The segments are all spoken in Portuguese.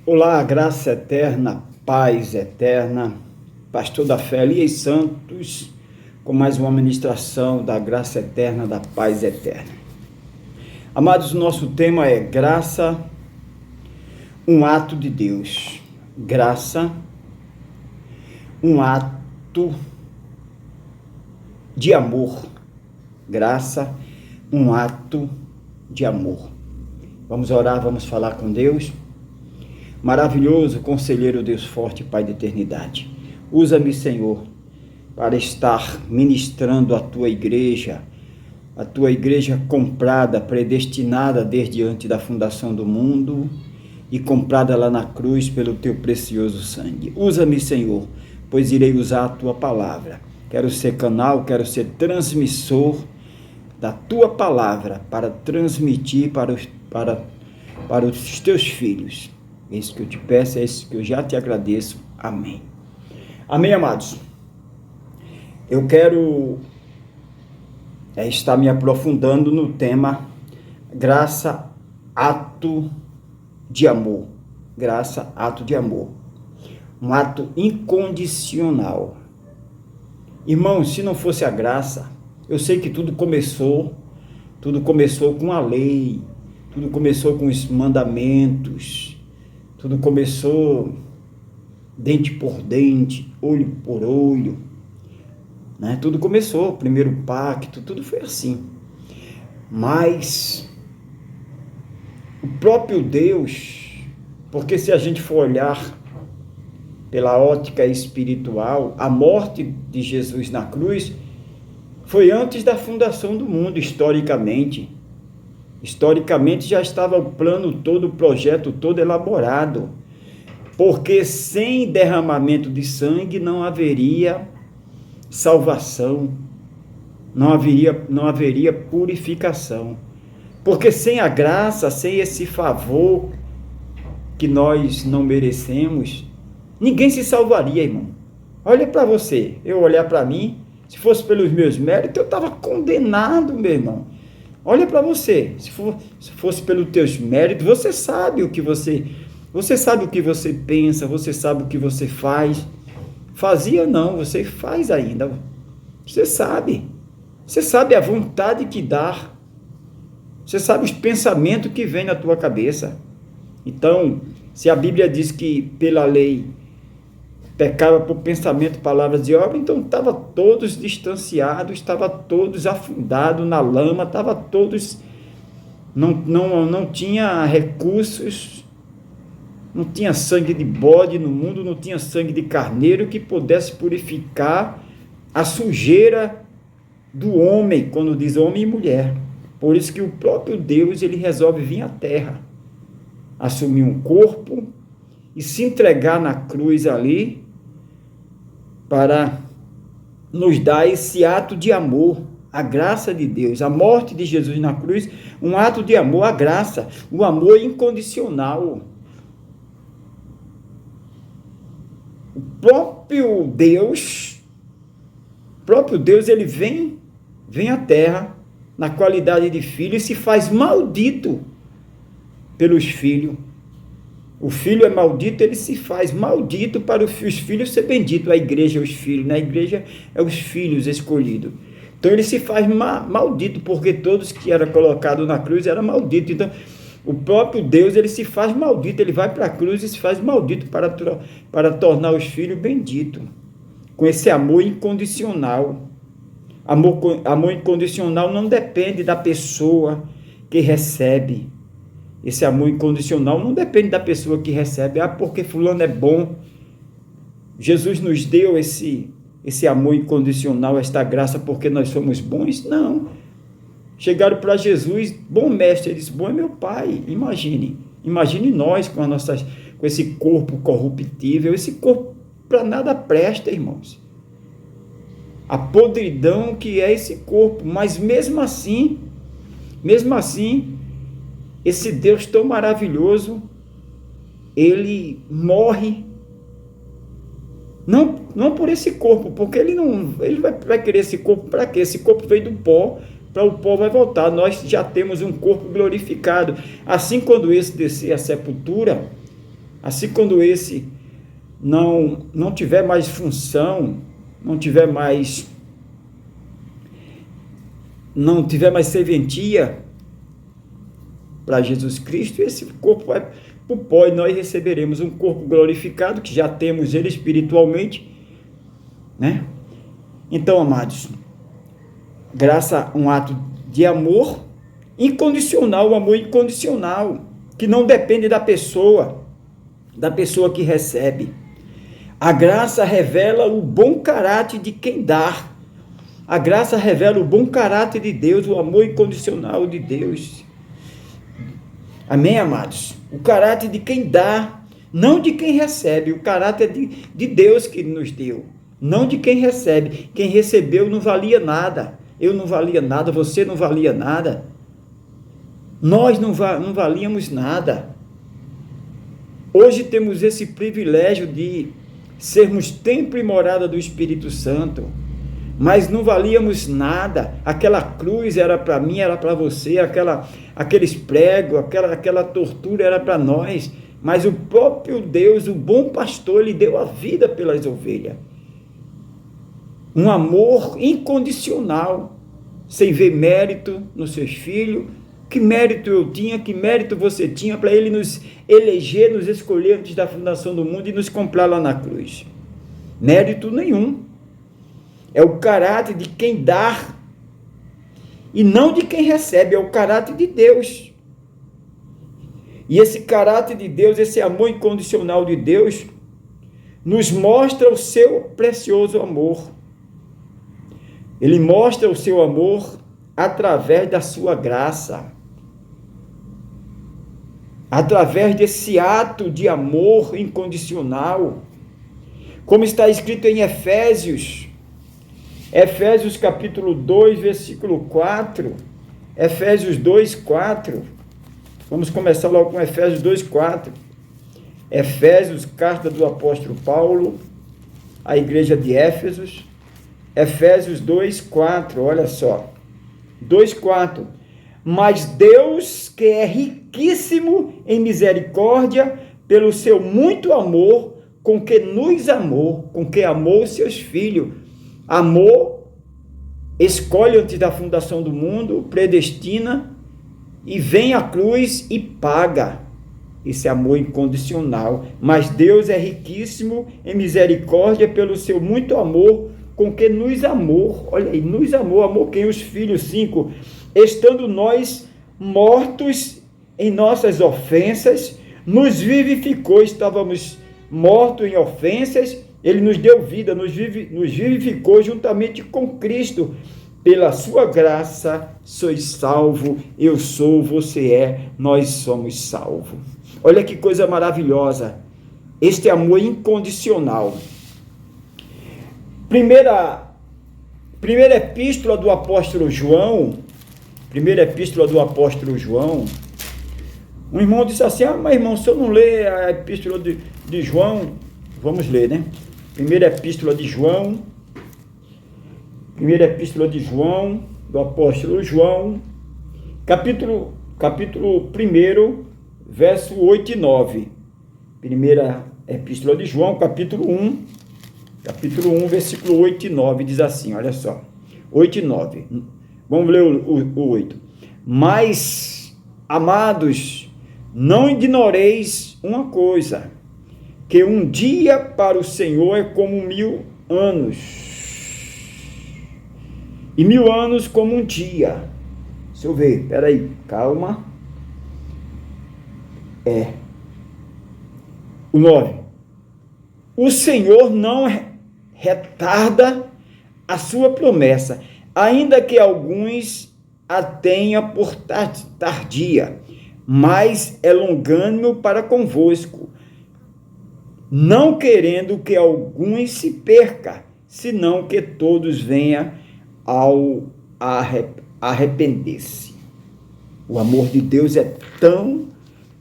Olá, graça eterna, paz eterna, pastor da fé, Elias Santos, com mais uma ministração da graça eterna, da paz eterna. Amados, o nosso tema é graça, um ato de Deus. Graça, um ato de amor. Graça, um ato de amor. Vamos orar, vamos falar com Deus. Maravilhoso, conselheiro, Deus forte, Pai da eternidade. Usa-me, Senhor, para estar ministrando a tua igreja comprada, predestinada desde antes da fundação do mundo e comprada lá na cruz pelo teu precioso sangue. Usa-me, Senhor, pois irei usar a tua palavra. Quero ser canal, quero ser transmissor da tua palavra para transmitir para os teus filhos. É isso que eu te peço, é isso que eu já te agradeço. Amém. Amém, amados. Eu quero estar me aprofundando no tema graça, ato de amor. Graça, ato de amor. Um ato incondicional. Irmão, se não fosse a graça, eu sei que tudo começou com a lei, tudo começou com os mandamentos, tudo começou dente por dente, olho por olho, né? Tudo começou, o primeiro pacto, tudo foi assim. Mas o próprio Deus, porque se a gente for olhar pela ótica espiritual, a morte de Jesus na cruz foi antes da fundação do mundo, historicamente. Historicamente já estava o plano todo, o projeto todo elaborado, porque sem derramamento de sangue não haveria salvação, não haveria purificação, porque sem a graça, sem esse favor que nós não merecemos, ninguém se salvaria, irmão. Olha para você, eu olhar para mim, se fosse pelos meus méritos, eu estava condenado, meu irmão. Olha para você, se fosse pelos teus méritos, você sabe o que você pensa, você sabe o que você faz. Fazia não, você faz ainda. Você sabe a vontade que dá. Você sabe os pensamentos que vêm na tua cabeça. Então, se a Bíblia diz que pela lei pecava por pensamento, palavras e obras, então estava todos distanciados, estava todos afundados na lama, estava todos, não tinha recursos, não tinha sangue de bode no mundo, não tinha sangue de carneiro que pudesse purificar a sujeira do homem, quando diz homem e mulher. Por isso que o próprio Deus, ele resolve vir à terra, assumir um corpo e se entregar na cruz ali, para nos dar esse ato de amor, a graça de Deus, a morte de Jesus na cruz, um ato de amor, a graça, o amor incondicional. O próprio Deus, ele vem à terra na qualidade de filho e se faz maldito pelos filhos. O filho é maldito, ele se faz maldito para os filhos ser bendito. A igreja é os filhos, na igreja é os filhos escolhidos. Então ele se faz maldito, porque todos que eram colocados na cruz eram malditos. Então o próprio Deus, ele se faz maldito, ele vai para a cruz e se faz maldito para tornar os filhos benditos. Com esse amor incondicional. Amor incondicional não depende da pessoa que recebe. Esse amor incondicional não depende da pessoa que recebe. Porque fulano é bom. Jesus nos deu esse amor incondicional, esta graça, porque nós somos bons? Não. Chegaram para Jesus, bom mestre, ele disse, bom é meu pai. Imagine nós com esse corpo corruptível. Esse corpo para nada presta, irmãos. A podridão que é esse corpo. Mas mesmo assim, esse Deus tão maravilhoso, ele morre, não por esse corpo, porque ele vai querer esse corpo para quê? Esse corpo veio do pó, para o pó vai voltar. Nós já temos um corpo glorificado. Assim, quando esse descer à sepultura, Assim, quando esse não tiver mais função, não tiver mais serventia para Jesus Cristo, esse corpo vai para o pó, e nós receberemos um corpo glorificado, que já temos ele espiritualmente, né? Então, amados, graça, um ato de amor incondicional, o amor incondicional, que não depende da pessoa que recebe. A graça revela o bom caráter de quem dá. A graça revela o bom caráter de Deus, o amor incondicional de Deus. Amém, amados? O caráter de quem dá, não de quem recebe. O caráter de Deus que nos deu, não de quem recebe. Quem recebeu não valia nada. Eu não valia nada, você não valia nada. Nós não valíamos nada. Hoje temos esse privilégio de sermos templo e morada do Espírito Santo, mas não valíamos nada. Aquela cruz era para mim, era para você, aqueles pregos, aquela tortura era para nós, mas o próprio Deus, o bom pastor, ele deu a vida pelas ovelhas. Um amor incondicional, sem ver mérito nos seus filhos. Que mérito eu tinha, que mérito você tinha para ele nos eleger, nos escolher antes da fundação do mundo e nos comprar lá na cruz? Mérito nenhum. É o caráter de quem dá e não de quem recebe, é o caráter de Deus. E esse caráter de Deus, esse amor incondicional de Deus, nos mostra o seu precioso amor. Ele mostra o seu amor através da sua graça. Através desse ato de amor incondicional. Como está escrito em Efésios capítulo 2, versículo 4. Efésios 2, 4. Vamos começar logo com Efésios 2, 4. Efésios, carta do apóstolo Paulo à igreja de Éfesos. Efésios 2, 4, olha só. 2, 4. Mas Deus, que é riquíssimo em misericórdia, pelo seu muito amor, com que nos amou, com que amou os seus filhos. Amor, escolhe antes da fundação do mundo, predestina, e vem à cruz e paga. Esse amor incondicional. Mas Deus é riquíssimo em misericórdia, pelo seu muito amor, com que nos amou. Olha aí, nos amou. Amou quem? Os filhos. 5. Estando nós mortos em nossas ofensas, nos vivificou. Estávamos mortos em ofensas, ele nos deu vida, nos vivificou juntamente com Cristo. Pela sua graça sois salvo, eu sou, você é, nós somos salvos. Olha que coisa maravilhosa, este amor incondicional. Primeira epístola do apóstolo João, um irmão disse assim, mas irmão, se eu não ler a epístola de João, vamos ler, né? Primeira epístola de João, do apóstolo João, capítulo 1, verso 8 e 9. Primeira epístola de João, capítulo 1, versículo 8 e 9, diz assim, olha só, 8 e 9. Vamos ler o 8. Mas, amados, não ignoreis uma coisa, que um dia para o Senhor é como 1000 anos, e 1000 anos como um dia. Deixa eu ver, peraí, calma. O 9. O Senhor não retarda a sua promessa, ainda que alguns a tenha por tardia, mas é longânimo para convosco, não querendo que alguns se perca, senão que todos venham ao arrepender-se. O amor de Deus é tão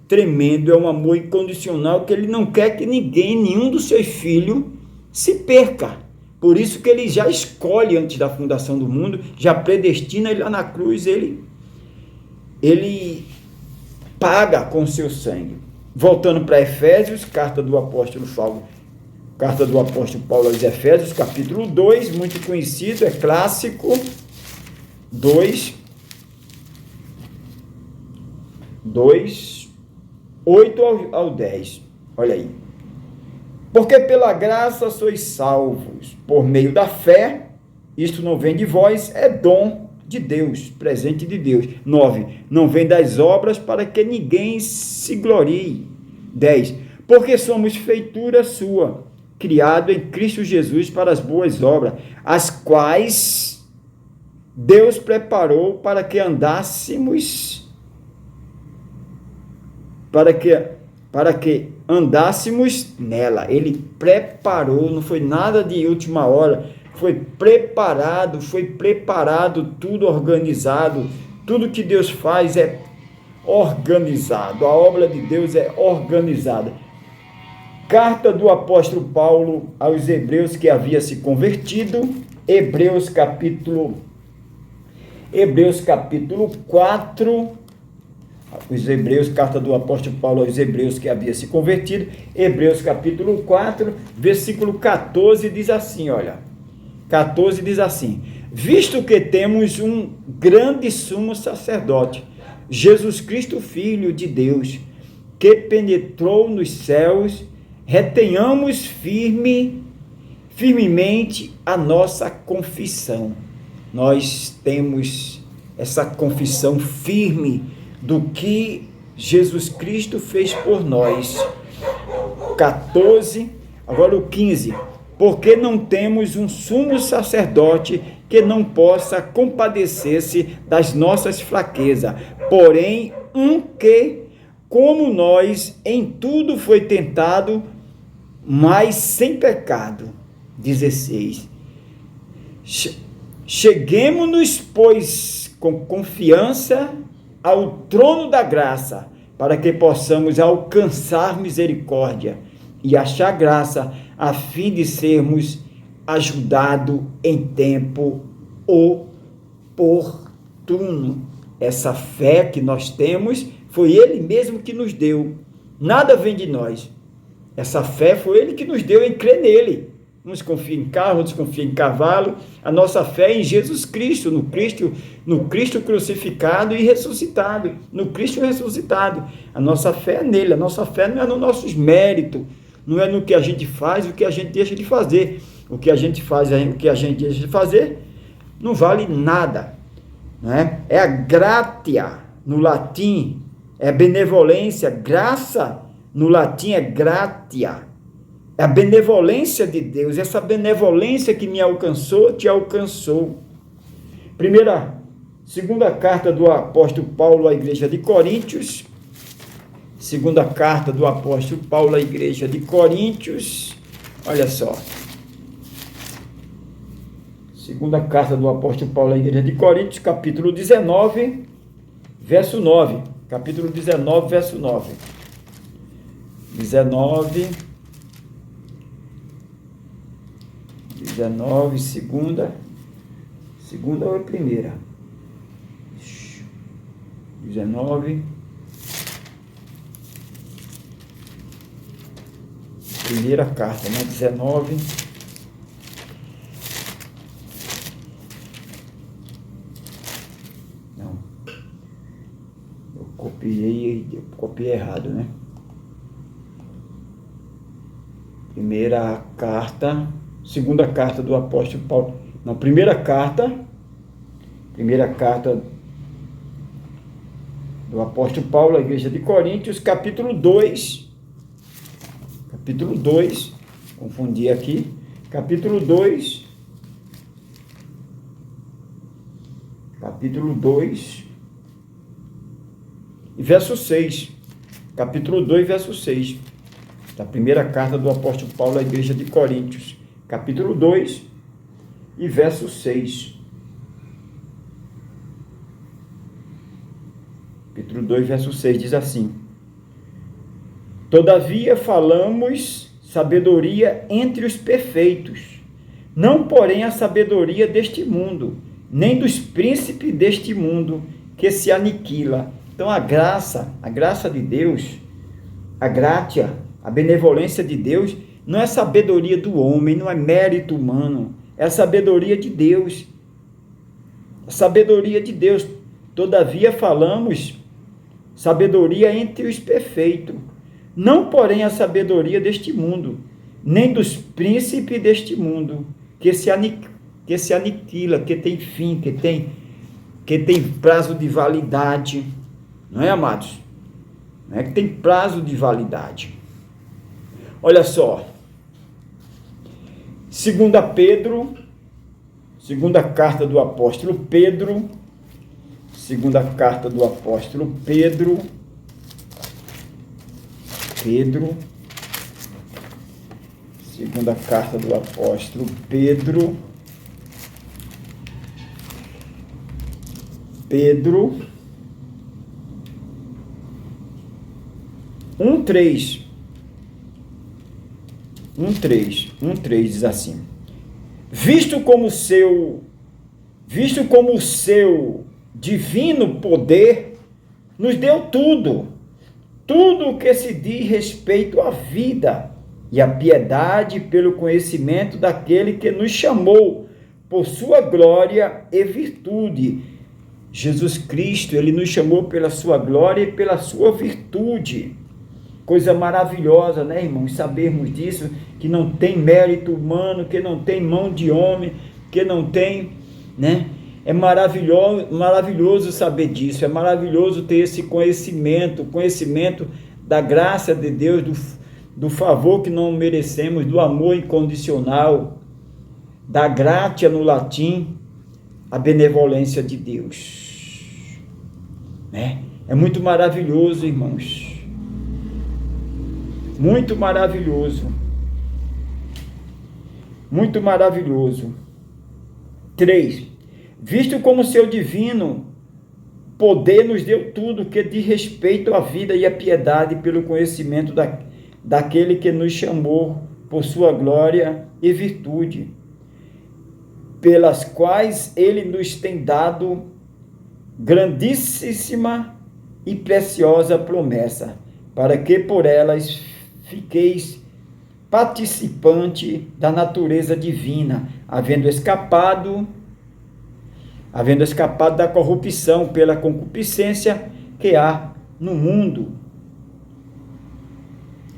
tremendo, é um amor incondicional, que ele não quer que nenhum dos seus filhos se perca. Por isso que ele já escolhe antes da fundação do mundo, já predestina, ele lá na cruz, ele paga com seu sangue. Voltando para Efésios, carta do apóstolo Paulo aos Efésios, capítulo 2, muito conhecido, é clássico, 2, 8 ao 10, olha aí. Porque pela graça sois salvos, por meio da fé, isto não vem de vós, é dom de Deus, presente de Deus. 9, não vem das obras para que ninguém se glorie. 10, porque somos feitura sua, criado em Cristo Jesus para as boas obras, as quais Deus preparou para que andássemos nela. Ele preparou, não foi nada de última hora, foi preparado tudo organizado. Tudo que Deus faz é organizado, a obra de Deus é organizada. Carta do apóstolo Paulo aos Hebreus que havia se convertido, Hebreus capítulo 4, os Hebreus, carta do apóstolo Paulo aos Hebreus que havia se convertido, Hebreus capítulo 4, versículo 14, diz assim, olha, 14 diz assim, visto que temos um grande sumo sacerdote, Jesus Cristo, Filho de Deus, que penetrou nos céus, retenhamos firmemente a nossa confissão. Nós temos essa confissão firme do que Jesus Cristo fez por nós. 14, agora o 15. Porque não temos um sumo sacerdote que não possa compadecer-se das nossas fraquezas, porém um que, como nós, em tudo foi tentado, mas sem pecado. 16. Cheguemo-nos, pois, com confiança ao trono da graça, para que possamos alcançar misericórdia e achar graça, a fim de sermos ajudados em tempo oportuno. Essa fé que nós temos, foi Ele mesmo que nos deu. Nada vem de nós. Essa fé foi Ele que nos deu em crer nele. Uns confiam em carro, outros confiam em cavalo. A nossa fé é em Jesus Cristo, no Cristo crucificado e ressuscitado. No Cristo ressuscitado. A nossa fé é nele. A nossa fé não é nos nossos méritos, não é no que a gente faz, o que a gente deixa de fazer. O que a gente faz, o que a gente deixa de fazer, não vale nada. Né? É a gratia, no latim, é benevolência. Graça, no latim, é gratia. É a benevolência de Deus, essa benevolência que me alcançou, te alcançou. Segunda carta do apóstolo Paulo à igreja de Coríntios. Segunda carta do apóstolo Paulo à igreja de Coríntios. Olha só. Segunda carta do apóstolo Paulo à igreja de Coríntios, capítulo 19, verso 9. Capítulo 19, verso 9. 19, segunda ou primeira? 19, primeira carta, né? 19, não, eu copiei errado, né? Segunda carta do apóstolo Paulo, não, primeira carta do apóstolo Paulo à igreja de Coríntios, capítulo 2, confundi aqui, capítulo 2, e verso 6, capítulo 2, verso 6, da primeira carta do apóstolo Paulo à igreja de Coríntios, capítulo 2 e verso 6. Capítulo 2, verso 6 diz assim: todavia falamos sabedoria entre os perfeitos, não porém a sabedoria deste mundo, nem dos príncipes deste mundo, que se aniquila. Então a graça de Deus, a graça, a benevolência de Deus, não é sabedoria do homem, não é mérito humano, é a sabedoria de Deus. A sabedoria de Deus. Todavia falamos sabedoria entre os perfeitos, não porém a sabedoria deste mundo, nem dos príncipes deste mundo, que se aniquila, que tem fim, que tem prazo de validade, não é, amados? Não é que tem prazo de validade. Olha só, segunda carta do apóstolo Pedro, segunda carta do apóstolo Pedro, segunda carta do apóstolo Pedro, 1:3 diz assim: visto como o seu divino poder nos deu tudo o que se diz respeito à vida e à piedade, pelo conhecimento daquele que nos chamou por sua glória e virtude. Jesus Cristo, ele nos chamou pela sua glória e pela sua virtude. Coisa maravilhosa, né, irmãos? Sabermos disso, que não tem mérito humano, que não tem mão de homem, que não tem, né? É maravilhoso saber disso, é maravilhoso ter esse conhecimento da graça de Deus, do favor que não merecemos, do amor incondicional, da gratia no latim, a benevolência de Deus, né? É muito maravilhoso, irmãos. Muito maravilhoso. Muito maravilhoso. 3. Visto como seu divino poder nos deu tudo que diz respeito à vida e à piedade, pelo conhecimento daquele que nos chamou por sua glória e virtude, pelas quais ele nos tem dado grandíssima e preciosa promessa, para que por elas fiqueis participante da natureza divina, havendo escapado da corrupção pela concupiscência que há no mundo.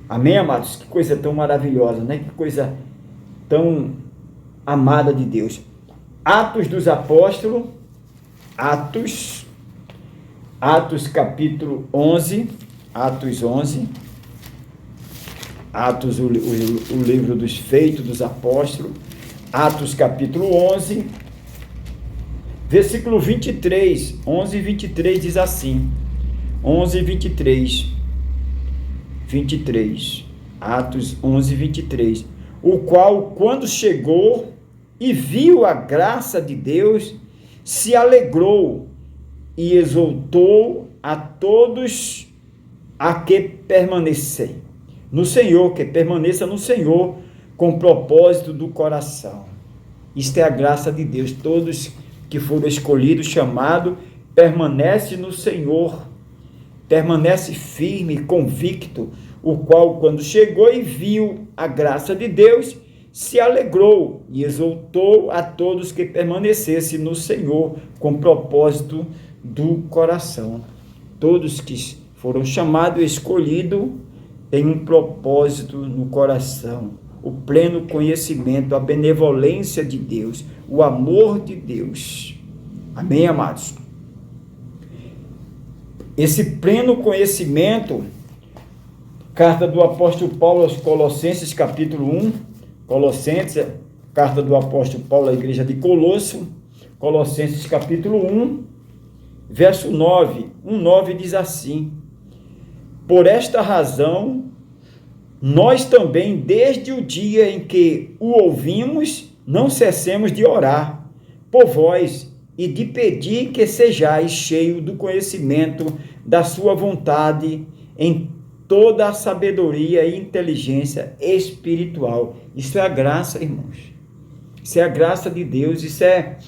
Amém, amados? Que coisa tão maravilhosa, né? Que coisa tão amada de Deus. Atos dos Apóstolos, Atos capítulo 11, Atos 11, Atos, o livro dos Feitos dos Apóstolos, Atos capítulo 11, versículo 23, 11 e 23 diz assim, 11 e 23, Atos 11 e 23, o qual, quando chegou e viu a graça de Deus, se alegrou e exaltou a todos a que permanecem no Senhor, que permaneça no Senhor com propósito do coração. Isto é a graça de Deus. Todos que foram escolhidos, chamados, permanece no Senhor, permanece firme, convicto, o qual, quando chegou e viu a graça de Deus, se alegrou e exaltou a todos que permanecessem no Senhor com propósito do coração. Todos que foram chamados e escolhidos têm um propósito no coração, o pleno conhecimento, a benevolência de Deus, o amor de Deus. Amém, amados? Esse pleno conhecimento, carta do apóstolo Paulo aos Colossenses, capítulo 1, Colossenses, carta do apóstolo Paulo à igreja de Colosso, Colossenses, capítulo 1, verso 9, 1:9 diz assim: por esta razão, nós também, desde o dia em que o ouvimos, não cessemos de orar por vós e de pedir que sejais cheios do conhecimento da sua vontade em toda a sabedoria e inteligência espiritual. Isso é a graça, irmãos. Isso é a graça de Deus. Isso é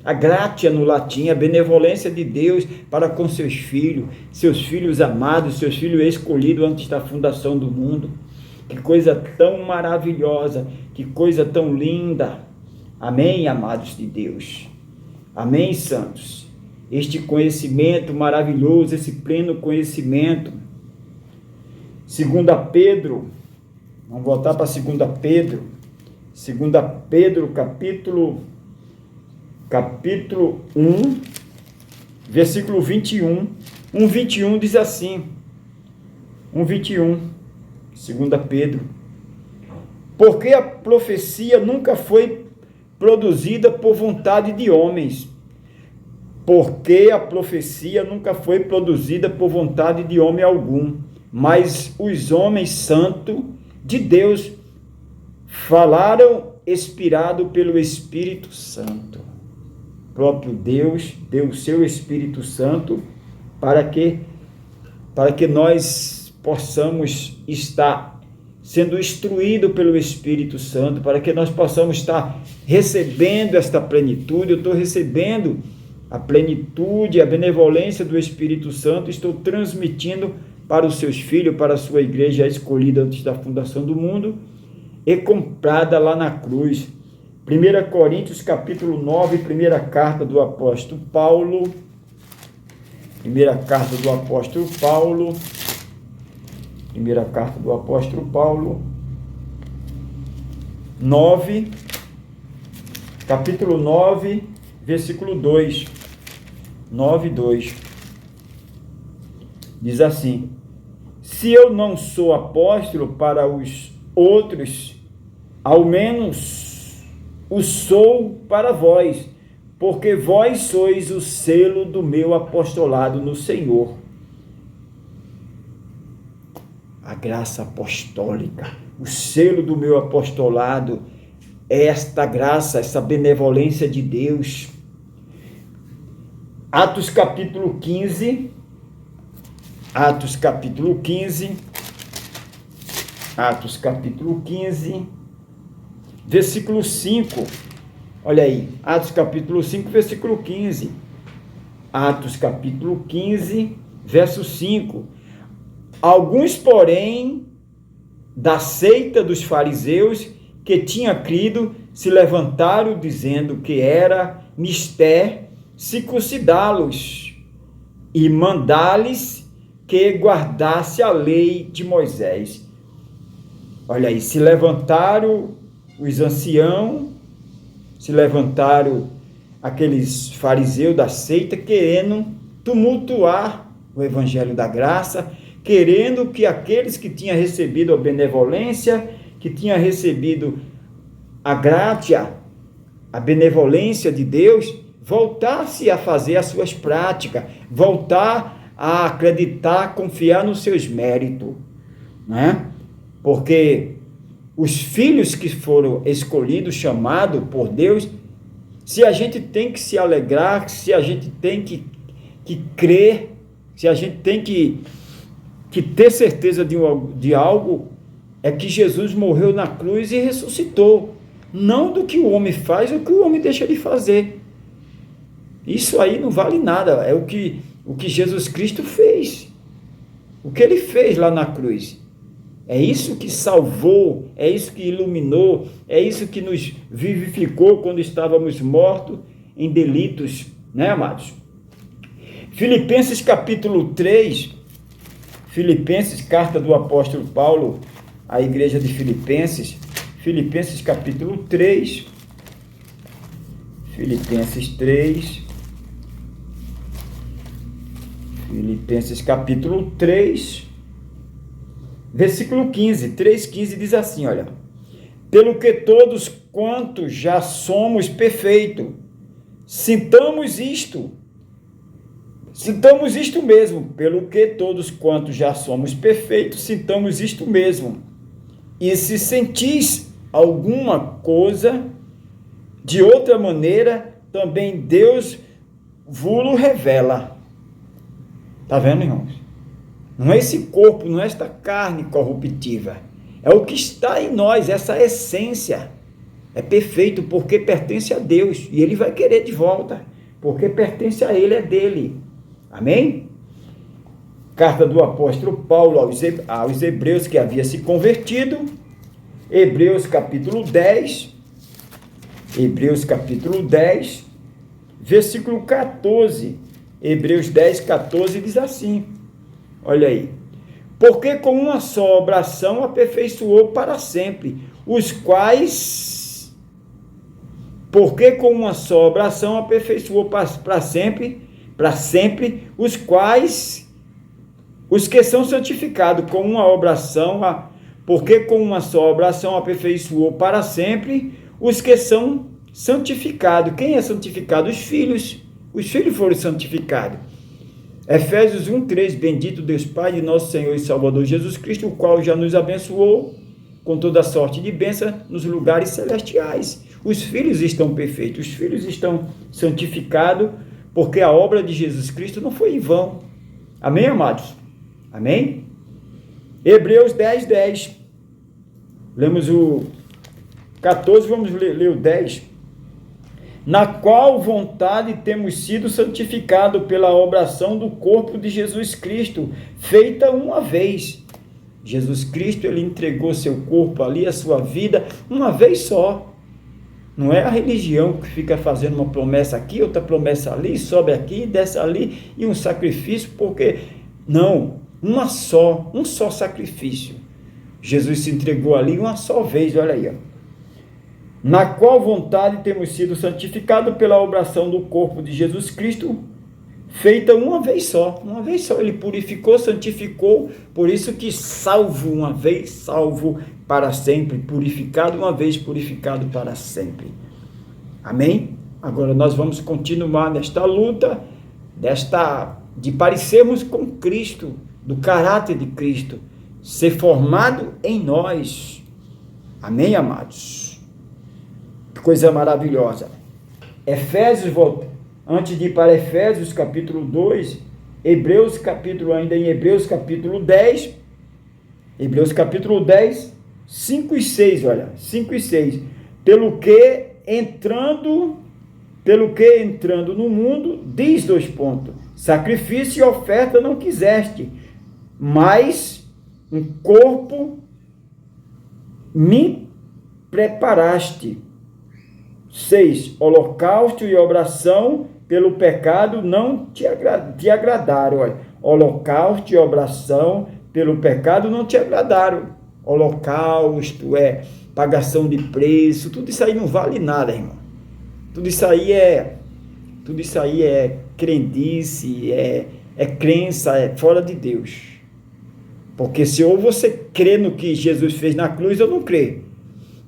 A gratia no latim, a benevolência de Deus para com seus filhos amados, seus filhos escolhidos antes da fundação do mundo. Que coisa tão maravilhosa, que coisa tão linda. Amém, amados de Deus. Amém, santos. Este conhecimento maravilhoso, esse pleno conhecimento. 2 Pedro, vamos voltar para 2 Pedro. 2 Pedro, capítulo 1, versículo 21. 1:21 diz assim. 1:21, 2 Pedro. Porque a profecia nunca foi produzida por vontade de homens. Porque a profecia nunca foi produzida por vontade de homem algum, mas os homens santos de Deus falaram inspirado pelo Espírito Santo. O próprio Deus deu o seu Espírito Santo para que nós possamos estar sendo instruído pelo Espírito Santo, para que nós possamos estar recebendo esta plenitude. Eu estou recebendo a plenitude, a benevolência do Espírito Santo, estou transmitindo para os seus filhos, para a sua igreja escolhida antes da fundação do mundo e comprada lá na cruz. 1 Coríntios capítulo 9, primeira carta do apóstolo Paulo. Primeira carta do apóstolo Paulo. Primeira carta do apóstolo Paulo. 9, capítulo 9, versículo 2. 9:2. Diz assim: se eu não sou apóstolo para os outros, ao menos o sou para vós, porque vós sois o selo do meu apostolado no Senhor. A graça apostólica, o selo do meu apostolado é esta graça, essa benevolência de Deus. Atos capítulo 15, Atos capítulo 15, versículo 5, olha aí, Atos capítulo 5, versículo 15, Atos capítulo 15, verso 5, alguns, porém, da seita dos fariseus, que tinha crido, se levantaram, dizendo que era mister circuncidá-los e mandar-lhes que guardasse a lei de Moisés. Olha aí, se levantaram os anciãos, se levantaram aqueles fariseus da seita, querendo tumultuar o evangelho da graça, querendo que aqueles que tinham recebido a benevolência, que tinham recebido a gratia, a benevolência de Deus, voltasse a fazer as suas práticas, voltar a acreditar, confiar nos seus méritos, né? Porque os filhos que foram escolhidos, chamados por Deus, se a gente tem que se alegrar, se a gente tem que crer, se a gente tem que ter certeza de algo, é que Jesus morreu na cruz e ressuscitou, não do que o homem faz ou que o homem deixa de fazer. Isso aí não vale nada, é o que Jesus Cristo fez, o que ele fez lá na cruz. É isso que salvou, é isso que iluminou, é isso que nos vivificou quando estávamos mortos em delitos, né, amados? Filipenses capítulo 3, Filipenses, carta do apóstolo Paulo à igreja de Filipenses, Filipenses capítulo 3, Filipenses 3, Filipenses capítulo 3, versículo 15, 3:15 diz assim, olha: pelo que todos quantos já somos perfeitos, sintamos isto mesmo, pelo que todos quantos já somos perfeitos, sintamos isto mesmo. E se sentis alguma coisa de outra maneira, também Deus vos revela. Está vendo, irmãos? Não é esse corpo, não é esta carne corruptível. É o que está em nós, essa essência. É perfeito porque pertence a Deus. E Ele vai querer de volta, porque pertence a Ele, é dele. Amém? Carta do apóstolo Paulo aos Hebreus, que havia se convertido. Hebreus capítulo 10. Hebreus capítulo 10, versículo 14. Hebreus 10, 14 diz assim. Olha aí. Porque com uma só oração aperfeiçoou para sempre, os quais... Porque com uma só oração aperfeiçoou para sempre, os quais... Os que são santificados com uma oração... Porque com uma só oração aperfeiçoou para sempre os que são santificados. Quem é santificado? Os filhos. Os filhos foram santificados. Efésios 1:3, bendito Deus Pai de nosso Senhor e Salvador Jesus Cristo, o qual já nos abençoou com toda sorte de bênção nos lugares celestiais. Os filhos estão perfeitos, os filhos estão santificados, porque a obra de Jesus Cristo não foi em vão. Amém, amados? Amém? Hebreus 10, 10. Lemos o 14, vamos ler o 10. Na qual vontade temos sido santificados pela oração do corpo de Jesus Cristo, feita uma vez. Jesus Cristo, ele entregou seu corpo ali, a sua vida, uma vez só. Não é a religião que fica fazendo uma promessa aqui, outra promessa ali, sobe aqui, desce ali, e um sacrifício, porque... Não, um só sacrifício. Jesus se entregou ali uma só vez, olha aí, ó. Na qual vontade temos sido santificados pela oração do corpo de Jesus Cristo, feita uma vez só. Uma vez só, ele purificou, santificou, por isso que salvo uma vez, salvo para sempre, purificado uma vez, purificado para sempre. Amém? Agora nós vamos continuar nesta luta, de parecermos com Cristo, do caráter de Cristo, ser formado em nós. Amém, amados? Coisa maravilhosa. Efésios, antes de ir para Efésios capítulo 2, Hebreus capítulo 10, Hebreus capítulo 10, 5 e 6, olha, 5 e 6. Pelo que entrando no mundo, diz 2 pontos, sacrifício e oferta não quiseste, mas um corpo me preparaste. 6. Holocausto e oração pelo pecado não te agradaram. Olha, holocausto e oração pelo pecado não te agradaram. Holocausto é pagação de preço, tudo isso aí não vale nada, irmão. Tudo isso aí é crendice, é crença, é fora de Deus. Porque se ou você crê no que Jesus fez na cruz, ou não crê.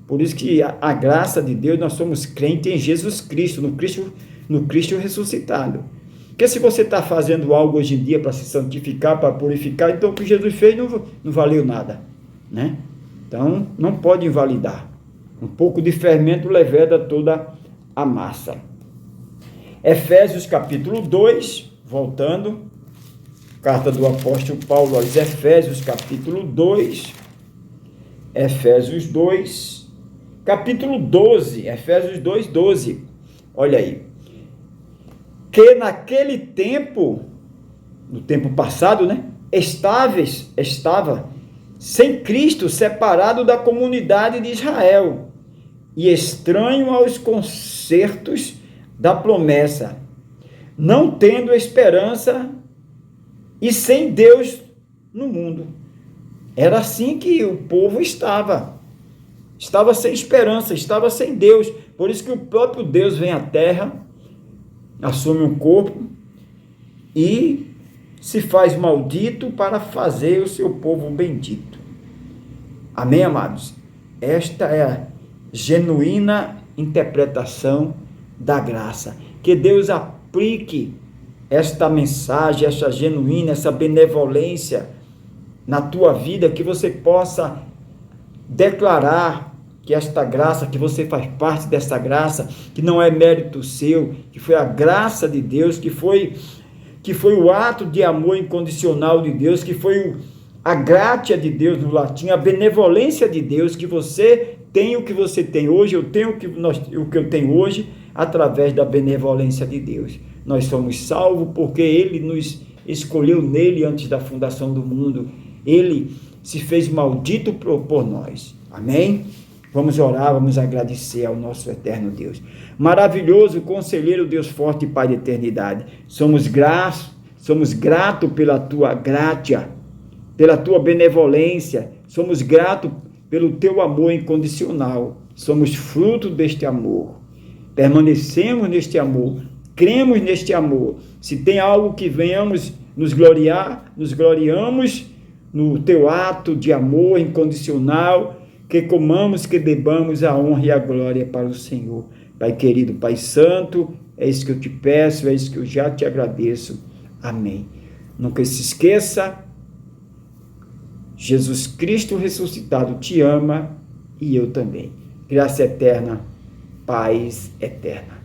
Por isso que a graça de Deus, nós somos crentes em Jesus Cristo, no Cristo ressuscitado. Porque se você está fazendo algo hoje em dia para se santificar, para purificar, então o que Jesus fez não valeu nada, né? Então, não pode invalidar. Um pouco de fermento leveda toda a massa. Efésios capítulo 2, voltando, carta do apóstolo Paulo aos Efésios capítulo 2, Efésios 2, capítulo 12, Efésios 2, 12, olha aí, que naquele tempo, no tempo passado, né, estava sem Cristo, separado da comunidade de Israel, e estranho aos concertos da promessa, não tendo esperança e sem Deus no mundo. Era assim que o povo estava sem esperança, estava sem Deus. Por isso que o próprio Deus vem à terra, assume um corpo e se faz maldito para fazer o seu povo bendito. Amém, amados? Esta é a genuína interpretação da graça. Que Deus aplique esta mensagem, essa genuína, essa benevolência na tua vida, que você possa declarar que esta graça, que você faz parte dessa graça, que não é mérito seu, que foi a graça de Deus, que foi o ato de amor incondicional de Deus, que foi a gratia de Deus no latim, a benevolência de Deus, que você tem o que você tem hoje, eu tenho o que eu tenho hoje, através da benevolência de Deus. Nós somos salvos porque Ele nos escolheu nele antes da fundação do mundo. Ele se fez maldito por nós. Amém? Vamos orar, vamos agradecer ao nosso eterno Deus. Maravilhoso, conselheiro, Deus forte e Pai da eternidade. Somos gratos pela tua gratia, pela tua benevolência. Somos gratos pelo teu amor incondicional. Somos fruto deste amor. Permanecemos neste amor. Cremos neste amor. Se tem algo que venhamos nos gloriar, nos gloriamos no teu ato de amor incondicional, que comamos, que bebamos a honra e a glória para o Senhor. Pai querido, Pai santo, é isso que eu te peço, é isso que eu já te agradeço. Amém. Nunca se esqueça, Jesus Cristo ressuscitado te ama e eu também. Graça eterna, paz eterna.